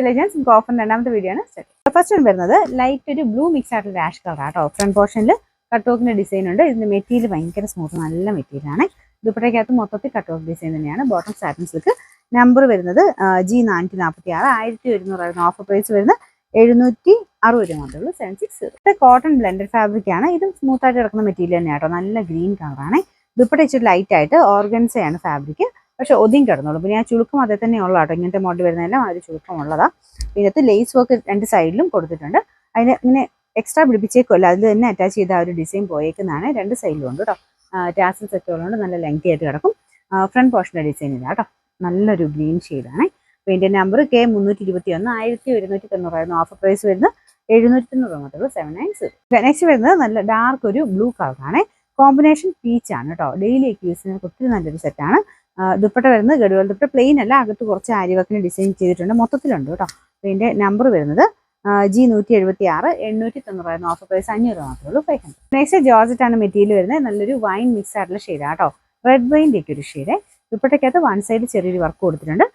Legends offer രണ്ടാമത്തെ video ആണ്. First വരുന്നത് ലൈറ്റ് ഒരു ബ്ലൂ മിക്സ് ആയിട്ടുള്ള ആഷ് കളർ ആട്ടോ. ഫ്രണ്ട് പോർഷനിൽ കട്ട് വർക്കിന്റെ ഡിസൈൻ ഉണ്ട്. ഇതിന്റെ മെറ്റീരിയൽ ഭയങ്കര സ്മൂത്ത്, നല്ല മെറ്റീരിയൽ ആണ്. ദുപ്പട്ടയ്ക്കകത്ത് മൊത്തത്തിൽ കട്ട് വർക്ക് ഡിസൈൻ തന്നെയാണ്. Bottom satin silk. നമ്പർ വരുന്നത് G446, 1100 ഓഫർ പ്രൈസ് വരുന്നത് 760 രൂപ മാത്രമേ ഉള്ളൂ. 760. കോട്ടൺ ബ്ലെൻഡഡ് ഫാബ്രിക് ആണ്. ഇതും സ്മൂത്ത് ആയിട്ട് കിടക്കുന്ന മെറ്റീരിയൽ തന്നെയാണ് കേട്ടോ. നല്ല ഗ്രീൻ കളറാണ്. ദുപ്പട്ട ഇച്ചിരി ലൈറ്റ് ആയിട്ട് ഓർഗൻസയാണ് ഫാബ്രിക്, പക്ഷെ ഒതുങ്ങി കിടന്നുള്ളൂ. പിന്നെ ആ ചുളുക്കം അതേ തന്നെ ഉള്ള കേട്ടോ. ഇങ്ങനത്തെ മോഡൽ വരുന്നതെല്ലാം ആ ഒരു ചുളുക്കം ഉള്ളതാണ്. ഇതിനകത്ത് ലേസ് വർക്ക് രണ്ട് സൈഡിലും കൊടുത്തിട്ടുണ്ട്. അതിന് ഇങ്ങനെ എക്സ്ട്രാ പിടിപ്പിച്ചേക്കുമല്ലോ, അതിൽ തന്നെ അറ്റാച്ച് ചെയ്ത ആ ഒരു ഡിസൈൻ പോയേക്കുന്നതാണ്. രണ്ട് സൈഡിലും ഉണ്ട് കേട്ടോ. ടാസൽ സെറ്റുകളുണ്ട്, നല്ല ലെങ്തി ആയിട്ട് കിടക്കും. ഫ്രണ്ട് പോർഷൻ്റെ ഡിസൈൻ ഇല്ല കേട്ടോ. നല്ലൊരു ഗ്രീൻ ഷെയ്ഡാണ്. അപ്പോൾ ഇതിൻ്റെ നമ്പർ K321, 1190 ഓഫർ പ്രൈസ് വരുന്നത് 790 മാത്രമേ 790. നെക്സ്റ്റ് വരുന്നത് നല്ല ഡാർക്ക് ഒരു ബ്ലൂ കളറാണ്. കോമ്പിനേഷൻ പീച്ചാണ് കേട്ടോ. ഡെയിലിയൊക്കെ യൂസ് ചെയ്യുന്ന ഒത്തിരി നല്ലൊരു സെറ്റാണ്. ദുപ്പട്ട വരുന്നത് ഗഡുവൽ ദുപ്പട്ട പ്ലെയിൻ അല്ല, അകത്ത് കുറച്ച് ആര്യവർക്കിന് ഡിസൈൻ ചെയ്തിട്ടുണ്ട്. മൊത്തത്തിലുണ്ട് കേട്ടോ. അപ്പോൾ ഇതിൻ്റെ നമ്പർ വരുന്നത് G176, 890 ഓഫർ പ്രൈസ് 500 മാത്രമേ ഉള്ളൂ. 500. നെക്സ്റ്റ് ജോർജറ്റ് ആണ് മെറ്റീരിയൽ വരുന്നത്. നല്ലൊരു വൈൻ മിക്സ് ആയിട്ടുള്ള ഷെയ്ഡാണ് കേട്ടോ. റെഡ് വൈൻ്റെ ഒക്കെ ഒരു ഷെയ്ഡ്. ദുപ്പട്ടയ്ക്കകത്ത് വൺ സൈഡ് ചെറിയൊരു വർക്ക് കൊടുത്തിട്ടുണ്ട്.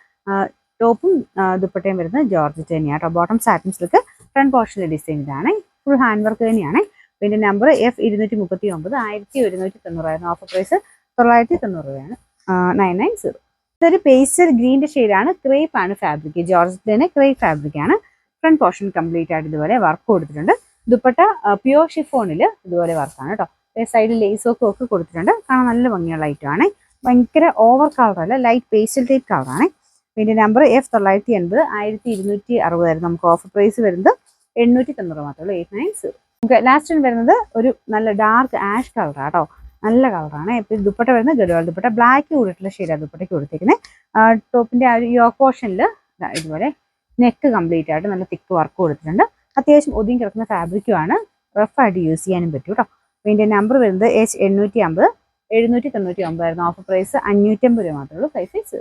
ടോപ്പും ദുപ്പട്ടയും വരുന്നത് ജോർജറ്റ് തന്നെയാണ് കേട്ടോ. Bottom satin silk. ഫ്രണ്ട് പോർഷനിലെ ഡിസൈൻ ഇതാണ്. ഫുൾ ഹാൻഡ് വർക്ക് തന്നെയാണ്. ഇതിൻ്റെ നമ്പർ F239, 1190 ഓഫർ പ്രൈസ് 990 രൂപയാണ്. 990. ഇതൊരു പേസ്റ്റൽ ഗ്രീൻ്റെ ഷെയ്ഡാണ്. ക്രേപ്പ് ആണ് ഫാബ്രിക്. ജോർജറ്റ് തന്നെ ക്രേപ്പ് ഫാബ്രിക് ആണ്. ഫ്രണ്ട് പോർഷൻ കംപ്ലീറ്റ് ആയിട്ട് ഇതുപോലെ വർക്ക് കൊടുത്തിട്ടുണ്ട്. ദുപ്പട്ട പ്യുവർ ഷിഫോണിൽ ഇതുപോലെ വർക്കാണ് കേട്ടോ. സൈഡിൽ ലേസ് ഒക്കെ കൊടുത്തിട്ടുണ്ട്. കാണാൻ നല്ല ഭംഗിയുള്ള ഐറ്റമാണ്. ഭയങ്കര ഓവർ കളറല്ല, ലൈറ്റ് പേസ്റ്റൽ ടൈപ്പ് കളറാണ്. ഇതിൻ്റെ നമ്പർ F980, 1260 നമുക്ക് ഓഫർ പ്രൈസ് വരുന്നത് 890 മാത്രമേ ഉള്ളൂ. 890. ലാസ്റ്റ് വരുന്നത് ഒരു നല്ല ഡാർക്ക് ആഷ് കളറാണ് കേട്ടോ. നല്ല കളറാണ്. ഇപ്പം ദുപ്പട്ട വരുന്നത് ഗഡുവാൾ ദുപ്പട്ട. ബ്ലാക്ക് കൂടിയിട്ടുള്ള ഷെയ്ഡാണ് ദുപ്പട്ടയ്ക്ക് കൊടുത്തിരിക്കുന്നത്. ടോപ്പിൻ്റെ ആ ഒരു യോക്ക് പോർഷനിൽ ഇതുപോലെ നെക്ക് കംപ്ലീറ്റ് ആയിട്ട് നല്ല തിക്ക് വർക്ക് കൊടുത്തിട്ടുണ്ട്. അത്യാവശ്യം ഒതുങ്ങി കിടക്കുന്ന ഫാബ്രിക്കുമാണ്. റഫായിട്ട് യൂസ് ചെയ്യാനും പറ്റും കേട്ടോ. അപ്പോൾ ഇതിൻ്റെ നമ്പർ വരുന്നത് H850, 799 ഓഫർ പ്രൈസ് 550 രൂപ മാത്രമേ ഉള്ളൂ. 560.